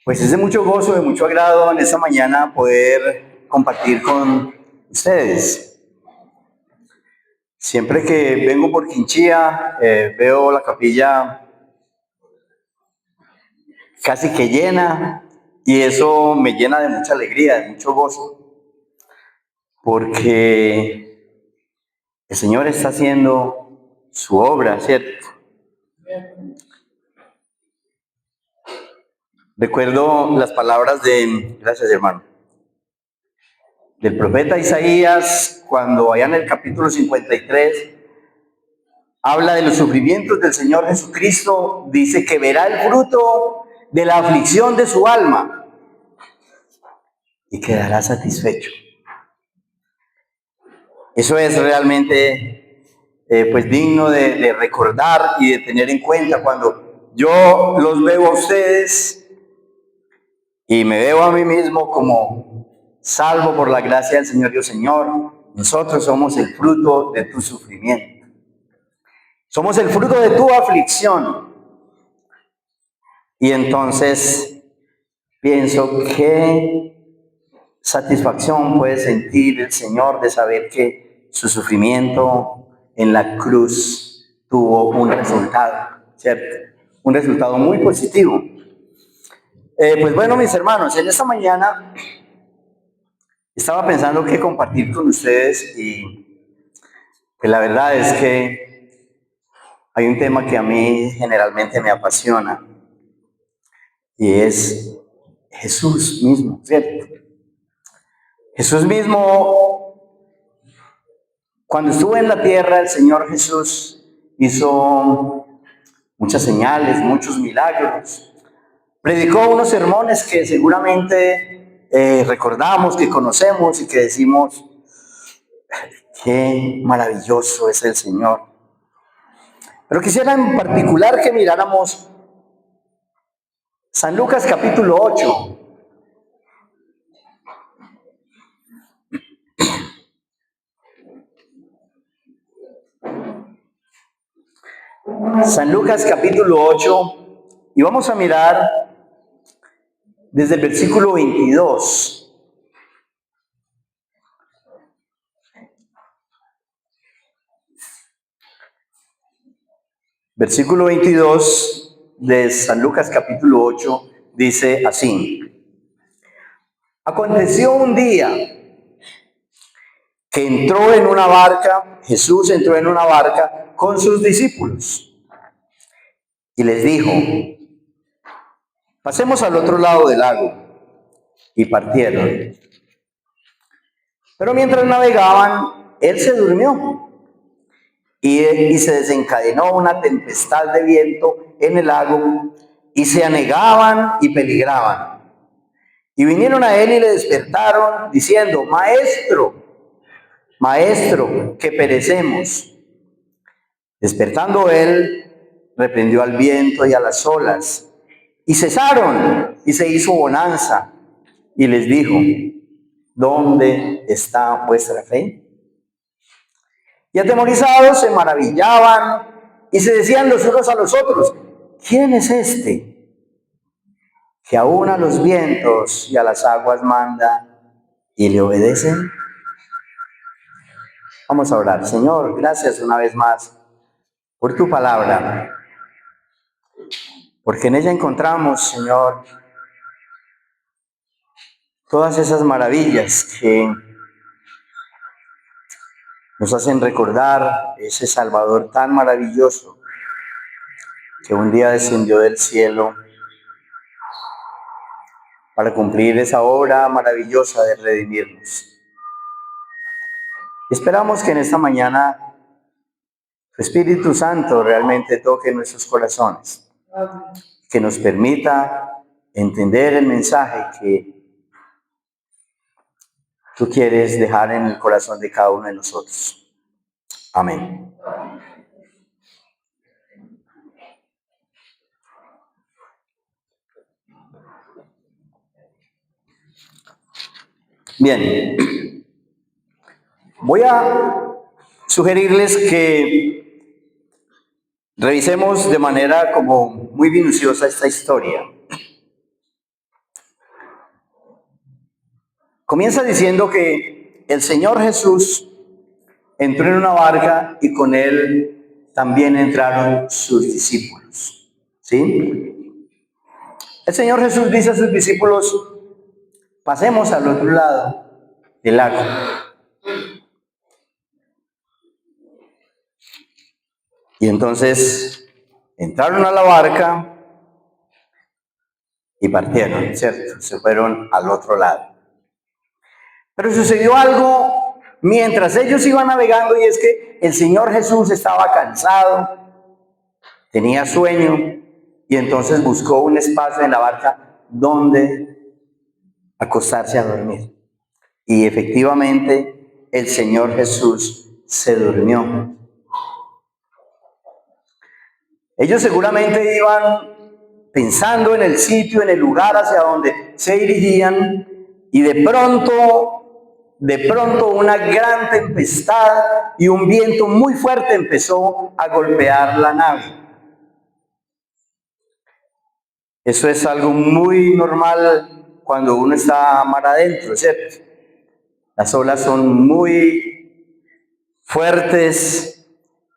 Pues es de mucho gozo, de mucho agrado en esta mañana poder compartir con ustedes. Siempre que vengo por Quinchía, veo la capilla casi que llena y eso me llena de mucha alegría, de mucho gozo, porque el Señor está haciendo su obra, ¿cierto? Recuerdo las palabras gracias hermano, del profeta Isaías, cuando allá en el capítulo 53, habla de los sufrimientos del Señor Jesucristo, dice que verá el fruto de la aflicción de su alma y quedará satisfecho. Eso es realmente pues digno de recordar y de tener en cuenta cuando yo los veo a ustedes y me veo a mí mismo como salvo por la gracia del Señor. Dios, Señor, nosotros somos el fruto de tu sufrimiento. Somos el fruto de tu aflicción. Y entonces pienso qué satisfacción puede sentir el Señor de saber que su sufrimiento en la cruz tuvo un resultado, ¿cierto? Un resultado muy positivo. Pues bueno, mis hermanos, en esta mañana estaba pensando qué compartir con ustedes y pues la verdad es que hay un tema que a mí generalmente me apasiona y es Jesús mismo, ¿cierto? Jesús mismo, cuando estuvo en la tierra, el Señor Jesús hizo muchas señales, muchos milagros. Predicó unos sermones que seguramente recordamos, que conocemos y que decimos, qué maravilloso es el Señor. Pero quisiera en particular que miráramos San Lucas capítulo 8. San Lucas capítulo 8 y vamos a mirar desde el versículo 22. Versículo 22 de San Lucas capítulo 8 dice así: Aconteció un día que entró en una barca, Jesús entró en una barca con sus discípulos y les dijo, pasemos al otro lado del lago, y partieron. Pero mientras navegaban, él se durmió y se desencadenó una tempestad de viento en el lago y se anegaban y peligraban. Y vinieron a él y le despertaron diciendo, Maestro, Maestro, que perecemos. Despertando él, reprendió al viento y a las olas, y cesaron, y se hizo bonanza. Y les dijo, ¿dónde está vuestra fe? Y atemorizados se maravillaban y se decían los unos a los otros, ¿quién es este que aún a los vientos y a las aguas manda y le obedecen? Vamos a orar. Señor, gracias una vez más por tu palabra, porque en ella encontramos, Señor, todas esas maravillas que nos hacen recordar ese Salvador tan maravilloso que un día descendió del cielo para cumplir esa obra maravillosa de redimirnos. Esperamos que en esta mañana tu Espíritu Santo realmente toque nuestros corazones, que nos permita entender el mensaje que tú quieres dejar en el corazón de cada uno de nosotros. Amén. Bien, voy a sugerirles que revisemos de manera como muy minuciosa esta historia. Comienza diciendo que el Señor Jesús entró en una barca y con él también entraron sus discípulos. ¿Sí? El Señor Jesús dice a sus discípulos, pasemos al otro lado del lago. Y entonces entraron a la barca y partieron, ¿cierto? Se fueron al otro lado. Pero sucedió algo mientras ellos iban navegando, y es que el Señor Jesús estaba cansado, tenía sueño, y entonces buscó un espacio en la barca donde acostarse a dormir. Y efectivamente el Señor Jesús se durmió. Ellos seguramente iban pensando en el sitio, en el lugar hacia donde se dirigían, y de pronto una gran tempestad y un viento muy fuerte empezó a golpear la nave. Eso es algo muy normal cuando uno está mar adentro, ¿cierto? Las olas son muy fuertes,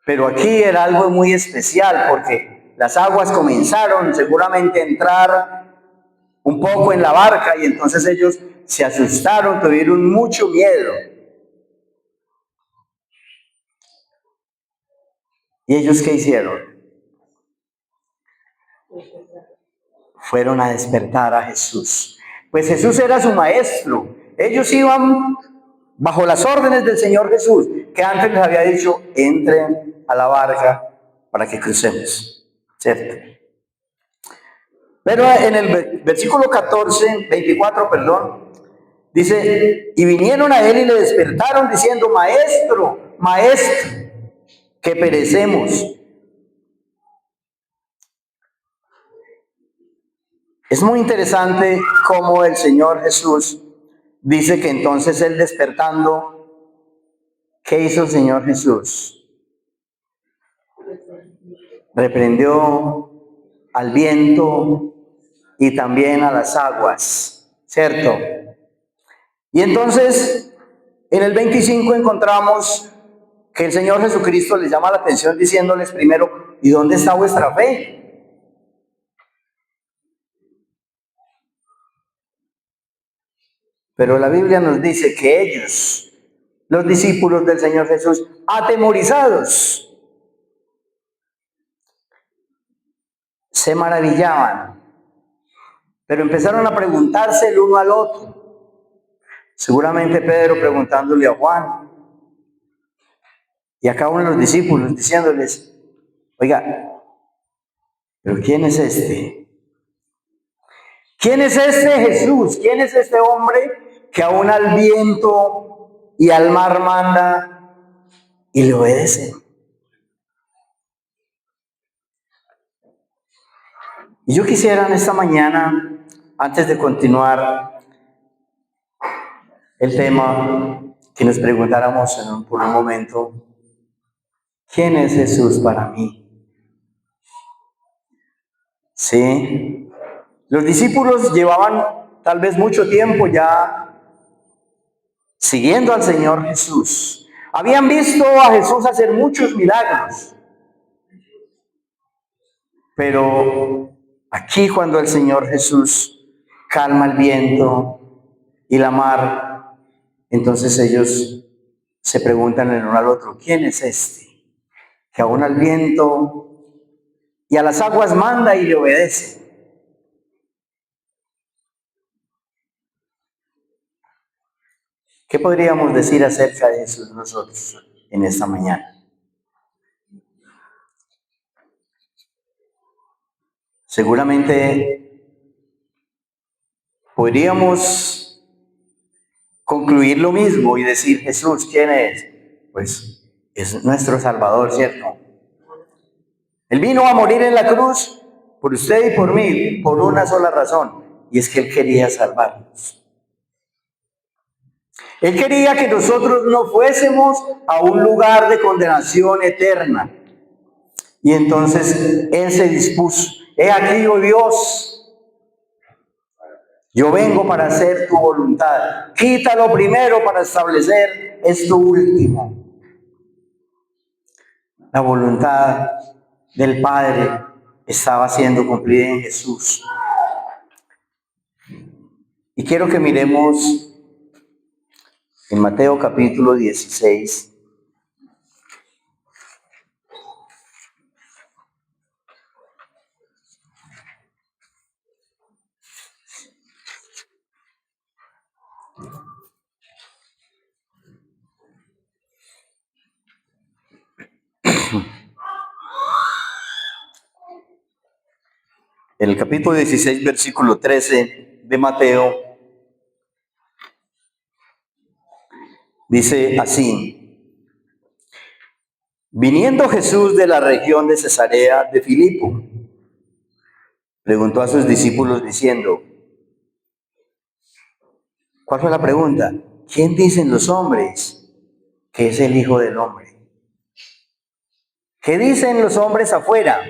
pero aquí era algo muy especial porque las aguas comenzaron seguramente a entrar un poco en la barca y entonces ellos se asustaron, tuvieron mucho miedo. ¿Y ellos qué hicieron? Fueron a despertar a Jesús. Pues Jesús era su maestro. Ellos iban bajo las órdenes del Señor Jesús, que antes les había dicho, entren a la barca para que crucemos, ¿cierto? Pero en el versículo 24, dice, y vinieron a él y le despertaron diciendo, maestro, maestro, que perecemos. Es muy interesante cómo el Señor Jesús dice que entonces él despertando, ¿qué hizo el Señor Jesús? Reprendió al viento y también a las aguas, ¿cierto? Y entonces en el 25 encontramos que el Señor Jesucristo les llama la atención diciéndoles primero, ¿y dónde está vuestra fe? Pero la Biblia nos dice que ellos, los discípulos del Señor Jesús, atemorizados, se maravillaban, pero empezaron a preguntarse el uno al otro. Seguramente Pedro preguntándole a Juan, y a cada uno de los discípulos diciéndoles, oiga, ¿pero quién es este? ¿Quién es este Jesús? ¿Quién es este hombre que aún al viento y al mar manda y le obedece? Y yo quisiera en esta mañana, antes de continuar el tema, que nos preguntáramos por un momento, ¿quién es Jesús para mí? Sí, los discípulos llevaban tal vez mucho tiempo ya siguiendo al Señor Jesús. Habían visto a Jesús hacer muchos milagros, pero aquí cuando el Señor Jesús calma el viento y la mar, entonces ellos se preguntan el uno al otro, ¿quién es este? Que aún al viento y a las aguas manda y le obedece. ¿Qué podríamos decir acerca de Jesús nosotros en esta mañana? Seguramente podríamos concluir lo mismo y decir, Jesús, ¿quién es? Pues es nuestro Salvador, ¿cierto? Él vino a morir en la cruz por usted y por mí, por una sola razón, y es que Él quería salvarnos. Él quería que nosotros no fuésemos a un lugar de condenación eterna. Y entonces Él se dispuso, he aquí, oh Dios, Yo vengo para hacer tu voluntad. Quita lo primero para establecer esto último. La voluntad del Padre estaba siendo cumplida en Jesús. Y quiero que miremos en Mateo capítulo 16. En el capítulo 16, versículo 13 de Mateo, dice así: viniendo Jesús de la región de Cesarea de Filipo, preguntó a sus discípulos diciendo, ¿cuál fue la pregunta? ¿Quién dicen los hombres que es el Hijo del Hombre? ¿Qué dicen los hombres afuera,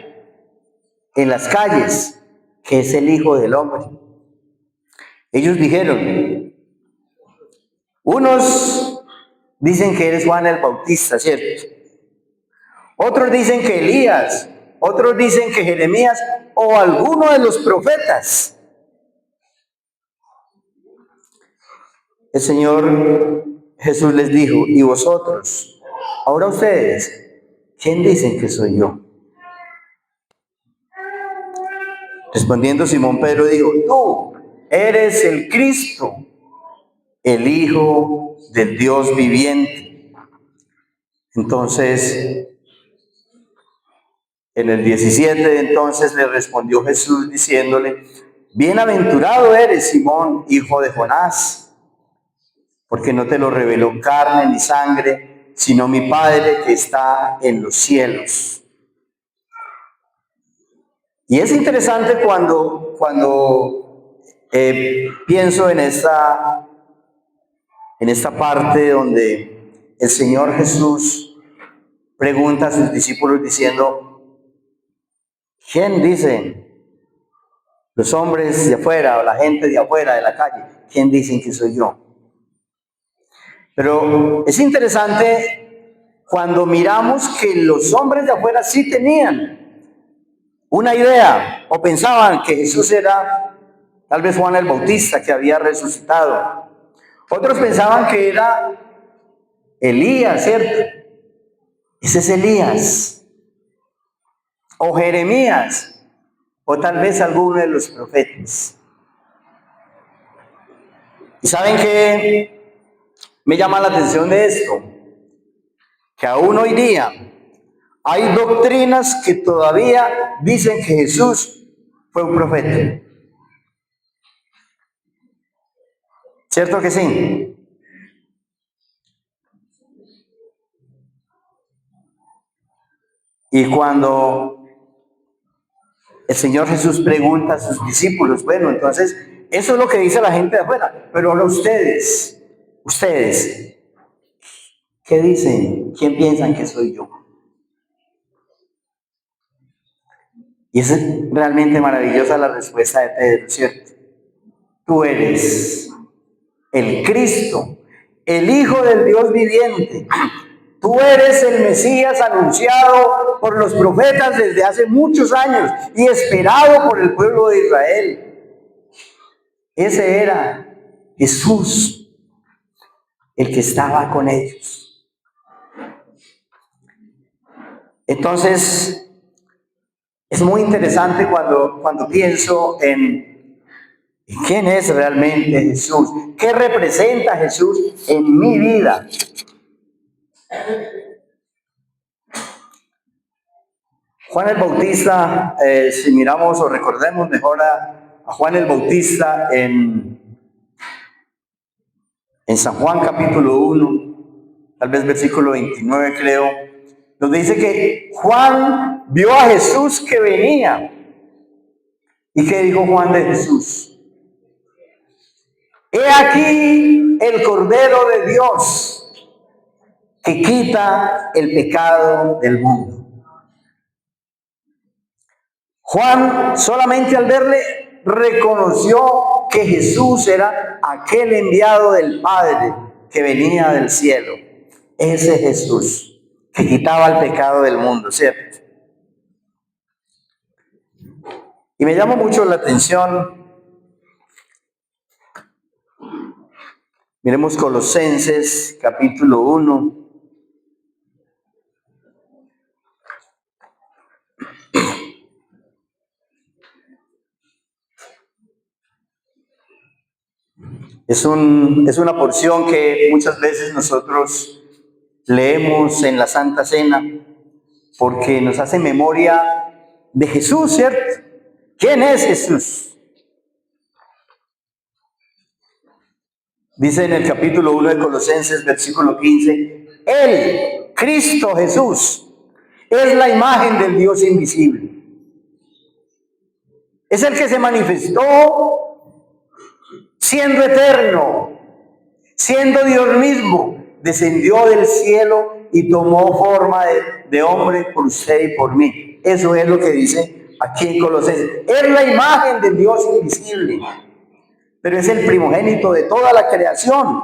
en las calles, que es el Hijo del Hombre? Ellos dijeron, unos dicen que eres Juan el Bautista, ¿cierto? Otros dicen que Elías, otros dicen que Jeremías o alguno de los profetas. El Señor Jesús les dijo, ¿y vosotros? Ahora ustedes, ¿quién dicen que soy yo? Respondiendo Simón Pedro dijo, tú eres el Cristo, el Hijo del Dios viviente. Entonces, en el 17, entonces le respondió Jesús diciéndole, bienaventurado eres Simón, hijo de Jonás, porque no te lo reveló carne ni sangre, sino mi Padre que está en los cielos. Y es interesante cuando pienso en esta parte donde el Señor Jesús pregunta a sus discípulos diciendo, ¿quién dicen los hombres de afuera o la gente de afuera de la calle? ¿Quién dicen que soy yo? Pero es interesante cuando miramos que los hombres de afuera sí tenían una idea o pensaban que Jesús era tal vez Juan el Bautista que había resucitado. Otros pensaban que era Elías, ¿cierto? Ese es Elías. O Jeremías, o tal vez alguno de los profetas. ¿Y saben qué me llama la atención de esto? Que aún hoy día hay doctrinas que todavía dicen que Jesús fue un profeta. ¿Cierto que sí? Y cuando el Señor Jesús pregunta a sus discípulos, bueno, entonces, eso es lo que dice la gente de afuera, pero ahora ustedes, ¿qué dicen? ¿Quién piensan que soy yo? Y es realmente maravillosa la respuesta de Pedro, ¿cierto? Tú eres el Cristo, el Hijo del Dios viviente. Tú eres el Mesías anunciado por los profetas desde hace muchos años y esperado por el pueblo de Israel. Ese era Jesús, el que estaba con ellos. Entonces, es muy interesante cuando pienso en quién es realmente Jesús, qué representa Jesús en mi vida. Juan el Bautista, si miramos o recordemos mejor a Juan el Bautista en San Juan capítulo 1, tal vez versículo 29 creo, nos dice que Juan vio a Jesús que venía. ¿Y qué dijo Juan de Jesús? He aquí el Cordero de Dios que quita el pecado del mundo. Juan solamente al verle reconoció que Jesús era aquel enviado del Padre que venía del cielo. Ese Jesús que quitaba el pecado del mundo, ¿cierto? Y me llama mucho la atención, miremos Colosenses capítulo 1. Es una porción que muchas veces nosotros leemos en la Santa Cena porque nos hace memoria de Jesús, ¿cierto? ¿Quién es Jesús? Dice en el capítulo 1 de Colosenses, versículo 15, Él, Cristo Jesús, es la imagen del Dios invisible. Es el que se manifestó siendo eterno, siendo Dios mismo, descendió del cielo y tomó forma de hombre por usted y por mí. Eso es lo que dice aquí en Colosenses. Es la imagen del Dios invisible, pero es el primogénito de toda la creación.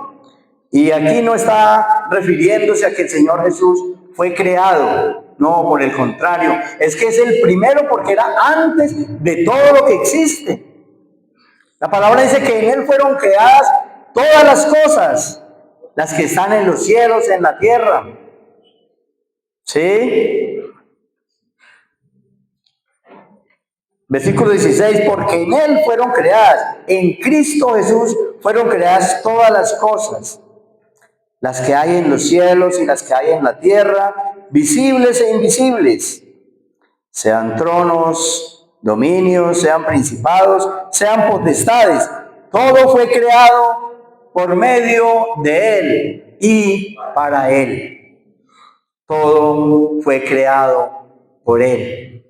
Y aquí no está refiriéndose a que el Señor Jesús fue creado. No, por el contrario, es que es el primero porque era antes de todo lo que existe. La palabra dice que en Él fueron creadas todas las cosas, las que están en los cielos, en la tierra. ¿Sí? Versículo 16, porque en Él fueron creadas, en Cristo Jesús fueron creadas todas las cosas, las que hay en los cielos y las que hay en la tierra, visibles e invisibles, sean tronos, dominios, sean principados, sean potestades. Todo fue creado por medio de Él y para Él. Todo fue creado por Él.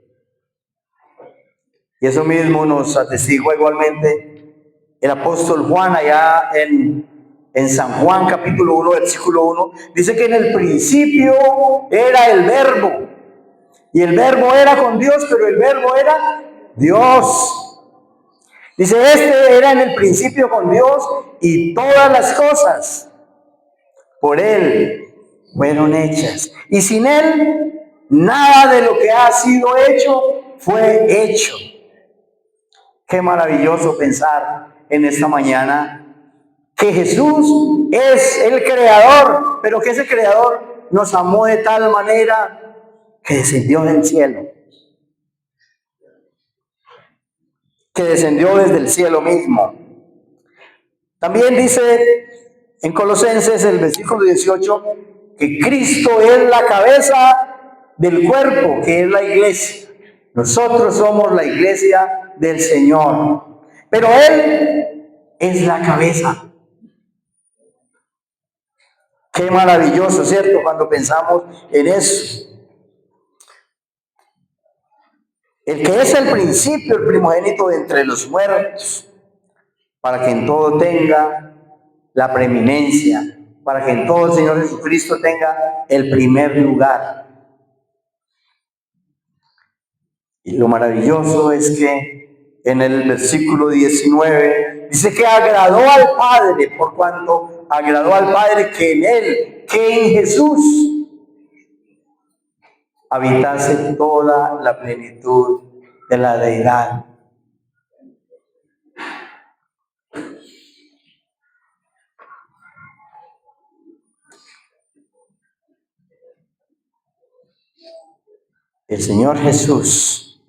Y eso mismo nos atestigua igualmente el apóstol Juan allá en San Juan capítulo 1, versículo 1. Dice que en el principio era el Verbo. Y el Verbo era con Dios, pero el Verbo era Dios. Dice, este era en el principio con Dios y todas las cosas por Él fueron hechas. Y sin Él, nada de lo que ha sido hecho fue hecho. Qué maravilloso pensar en esta mañana que Jesús es el Creador, pero que ese Creador nos amó de tal manera que descendió del cielo. Que descendió desde el cielo mismo. También dice en Colosenses el versículo 18 que Cristo es la cabeza del cuerpo, que es la iglesia. Nosotros somos la iglesia del Señor, pero Él es la cabeza. Qué maravilloso, ¿cierto? Cuando pensamos en eso. El que es el principio, el primogénito de entre los muertos, para que en todo tenga la preeminencia, para que en todo el Señor Jesucristo tenga el primer lugar. Y lo maravilloso es que en el versículo 19 dice que agradó al Padre, por cuanto agradó al Padre que en Él, que en Jesús habitase toda la plenitud de la deidad. El Señor Jesús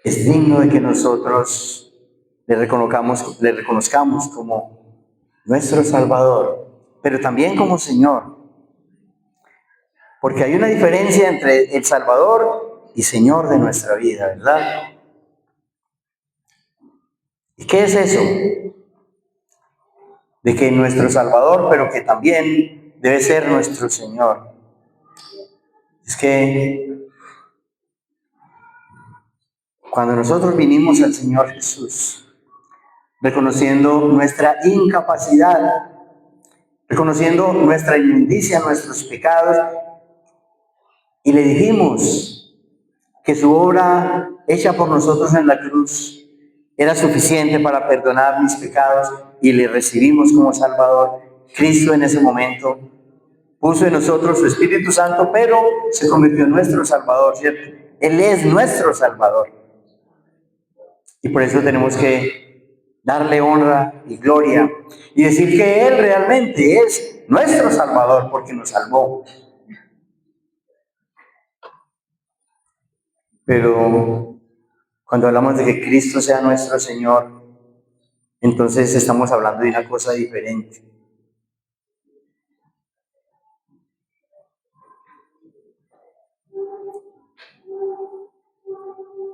es digno de que nosotros le reconozcamos como nuestro Salvador, pero también como Señor. Porque hay una diferencia entre el Salvador y Señor de nuestra vida, ¿verdad? ¿Y qué es eso? De que nuestro Salvador, pero que también debe ser nuestro Señor. Es que cuando nosotros vinimos al Señor Jesús, reconociendo nuestra incapacidad, reconociendo nuestra inmundicia, nuestros pecados, y le dijimos que su obra hecha por nosotros en la cruz era suficiente para perdonar mis pecados y le recibimos como Salvador, Cristo en ese momento puso en nosotros su Espíritu Santo, pero se convirtió en nuestro Salvador, ¿cierto? Él es nuestro Salvador. Y por eso tenemos que darle honra y gloria y decir que Él realmente es nuestro Salvador porque nos salvó. Pero cuando hablamos de que Cristo sea nuestro Señor, entonces estamos hablando de una cosa diferente.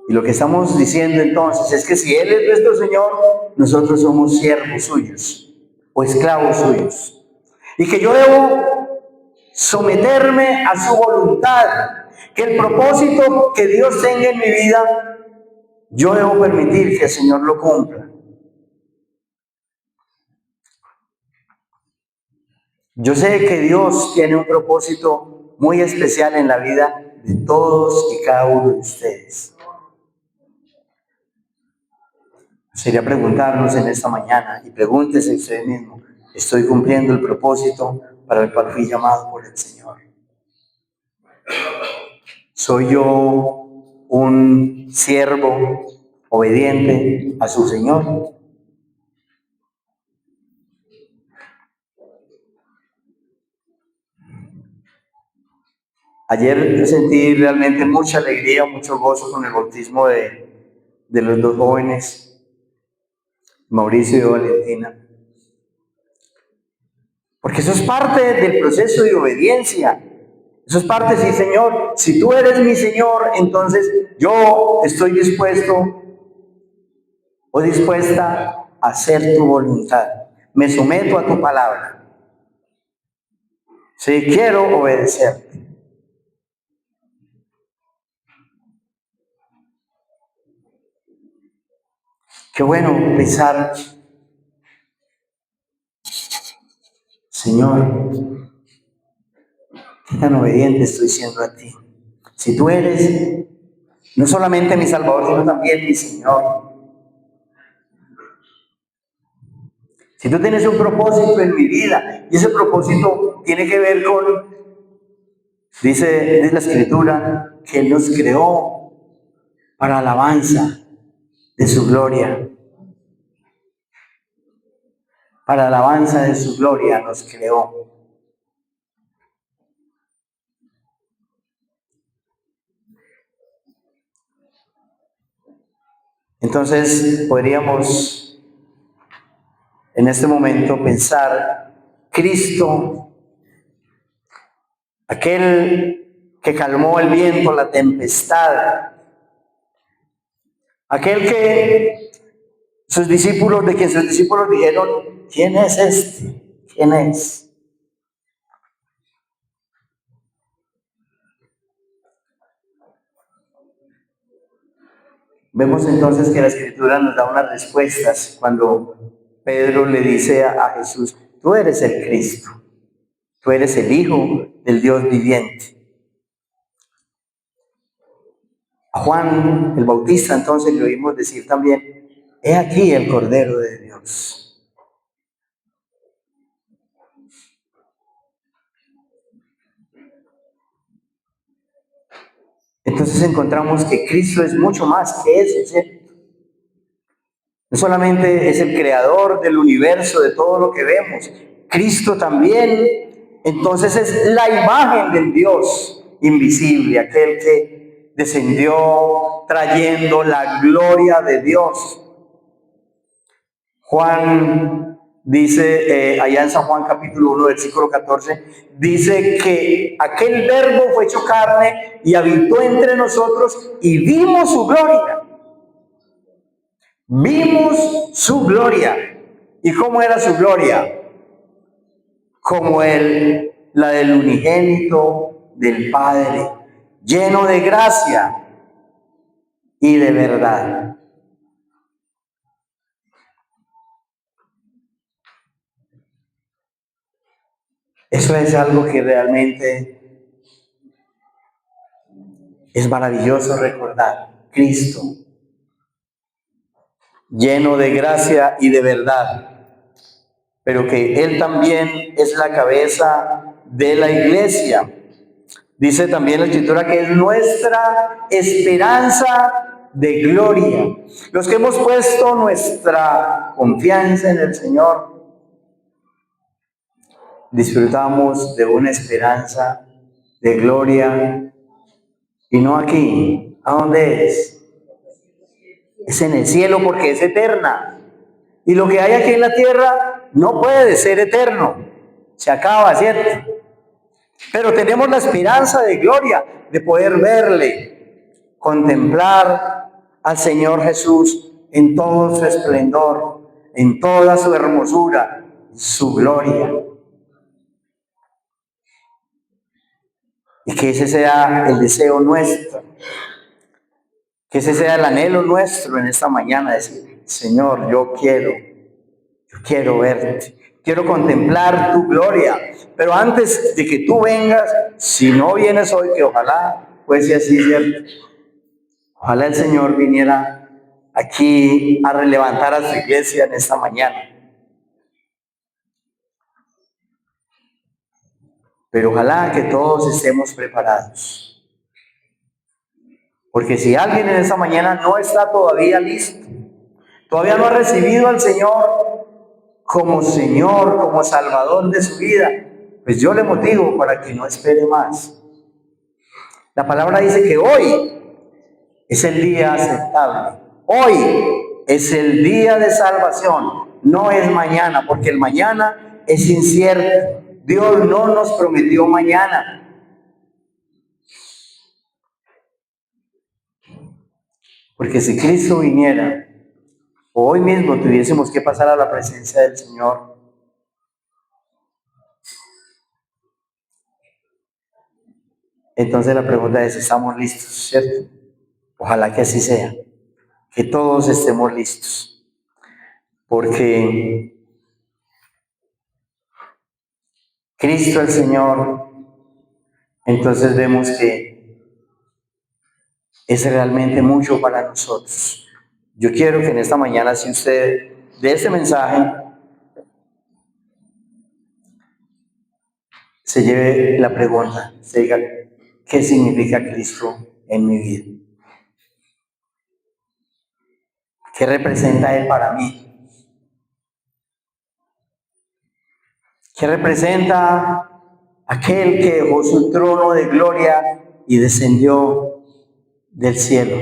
Y lo que estamos diciendo entonces es que si Él es nuestro Señor, nosotros somos siervos suyos o esclavos suyos. Y que yo debo someterme a su voluntad, que el propósito que Dios tenga en mi vida, yo debo permitir que el Señor lo cumpla. Yo sé que Dios tiene un propósito muy especial en la vida de todos y cada uno de ustedes. Sería preguntarnos en esta mañana y pregúntese usted mismo, ¿estoy cumpliendo el propósito para el cual fui llamado por el Señor? ¿Soy yo un siervo obediente a su Señor? Ayer sentí realmente mucha alegría, mucho gozo con el bautismo de los dos jóvenes, Mauricio y Valentina. Porque eso es parte del proceso de obediencia. Eso es parte, sí, Señor. Si tú eres mi Señor, entonces yo estoy dispuesto o dispuesta a hacer tu voluntad. Me someto a tu palabra. Si quiero obedecerte. Qué bueno pensar, Señor, qué tan obediente estoy siendo a ti. Si tú eres no solamente mi Salvador, sino también mi Señor. Si tú tienes un propósito en mi vida, y ese propósito tiene que ver con, dice la Escritura, que Él nos creó para alabanza de su gloria. Para alabanza de su gloria nos creó. Entonces podríamos en este momento pensar, Cristo, aquel que calmó el viento, la tempestad, aquel que sus discípulos, de quien sus discípulos dijeron, ¿quién es este? ¿Quién es? Vemos entonces que la Escritura nos da unas respuestas cuando Pedro le dice a Jesús, tú eres el Cristo, tú eres el Hijo del Dios viviente. A Juan el Bautista entonces le oímos decir también, he aquí el Cordero de Dios. Entonces encontramos que Cristo es mucho más que eso, ¿cierto? No solamente es el creador del universo, de todo lo que vemos, Cristo también, entonces es la imagen del Dios invisible, aquel que descendió trayendo la gloria de Dios. Juan dice, allá en San Juan capítulo 1, versículo 14, dice que aquel verbo fue hecho carne y habitó entre nosotros y vimos su gloria. Vimos su gloria. ¿Y cómo era su gloria? Como la del unigénito del Padre, lleno de gracia y de verdad. Eso es algo que realmente es maravilloso recordar. Cristo, lleno de gracia y de verdad, pero que Él también es la cabeza de la iglesia. Dice también la Escritura que es nuestra esperanza de gloria. Los que hemos puesto nuestra confianza en el Señor, disfrutamos de una esperanza de gloria, y no aquí. ¿A dónde es? Es en el cielo, porque es eterna. Y lo que hay aquí en la tierra no puede ser eterno. Se acaba, ¿cierto? Pero tenemos la esperanza de gloria, de poder verle, contemplar al Señor Jesús en todo su esplendor, en toda su hermosura, su gloria. Y que ese sea el deseo nuestro, que ese sea el anhelo nuestro en esta mañana, decir, Señor, yo quiero verte, quiero contemplar tu gloria. Pero antes de que tú vengas, si no vienes hoy, que ojalá fuese así, ¿cierto? Ojalá el Señor viniera aquí a relevantar a su iglesia en esta mañana. Pero ojalá que todos estemos preparados. Porque si alguien en esta mañana no está todavía listo, todavía no ha recibido al Señor como Señor, como Salvador de su vida, pues yo le motivo para que no espere más. La palabra dice que hoy es el día aceptable. Hoy es el día de salvación. No es mañana, porque el mañana es incierto. Dios no nos prometió mañana. Porque si Cristo viniera, hoy mismo tuviésemos que pasar a la presencia del Señor, entonces la pregunta es, ¿estamos listos? ¿Cierto? Ojalá que así sea, que todos estemos listos, porque Cristo el Señor, entonces vemos que es realmente mucho para nosotros. Yo quiero que en esta mañana, si usted de este mensaje se lleve la pregunta, se diga, ¿qué significa Cristo en mi vida? ¿Qué representa Él para mí? ¿Qué representa aquel que dejó su trono de gloria y descendió del cielo?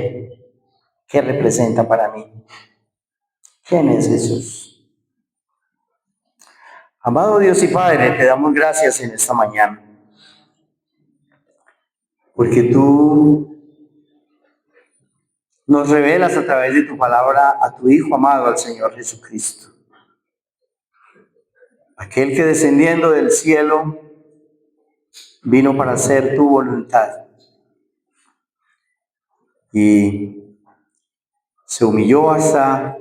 ¿Qué representa para mí? ¿Quién es Jesús? Amado Dios y Padre, te damos gracias en esta mañana, porque tú nos revelas a través de tu palabra a tu Hijo amado, al Señor Jesucristo. Aquel que descendiendo del cielo vino para hacer tu voluntad y se humilló hasta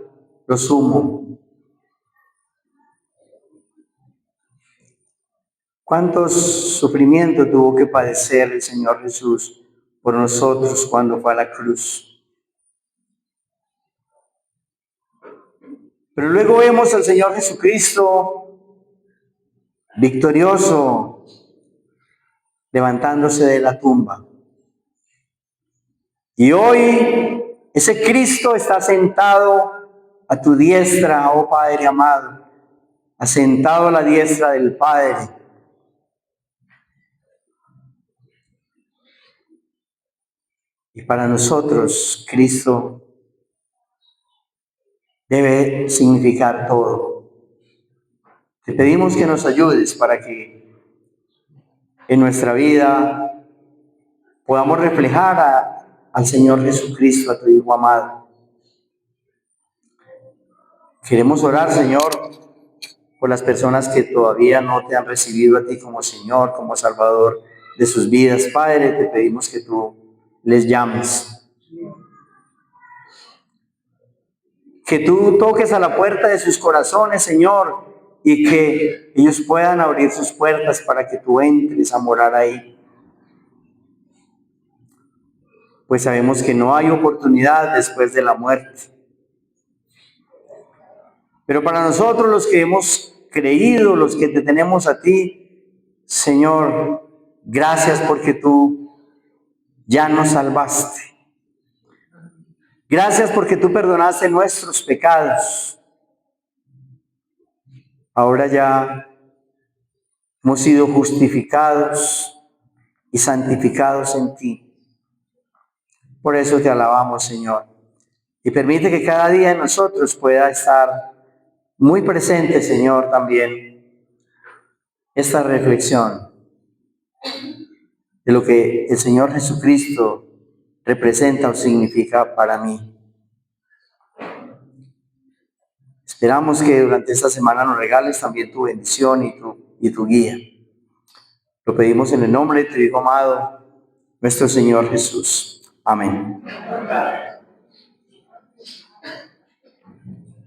lo sumo. ¿Cuántos sufrimientos tuvo que padecer el Señor Jesús por nosotros cuando fue a la cruz? Pero luego vemos al Señor Jesucristo victorioso, levantándose de la tumba. Y hoy ese Cristo está sentado a tu diestra, oh Padre amado, asentado a la diestra del Padre. Y para nosotros, Cristo debe significar todo. Te pedimos que nos ayudes para que en nuestra vida podamos reflejar al Señor Jesucristo, a tu Hijo amado. Queremos orar, Señor, por las personas que todavía no te han recibido a ti como Señor, como Salvador de sus vidas. Padre, te pedimos que tú les llames. Que tú toques a la puerta de sus corazones, Señor, y que ellos puedan abrir sus puertas para que tú entres a morar ahí. pues sabemos que no hay oportunidad después de la muerte. Pero para nosotros los que hemos creído, los que te tenemos a ti, Señor, gracias porque tú ya nos salvaste. Gracias porque tú perdonaste nuestros pecados. Ahora ya hemos sido justificados y santificados en ti. Por eso te alabamos, Señor. Y permite que cada día en nosotros pueda estar muy presente, Señor, también esta reflexión de lo que el Señor Jesucristo representa o significa para mí. Esperamos que durante esta semana nos regales también tu bendición y tu guía. Lo pedimos en el nombre de tu Hijo amado, nuestro Señor Jesús. Amén.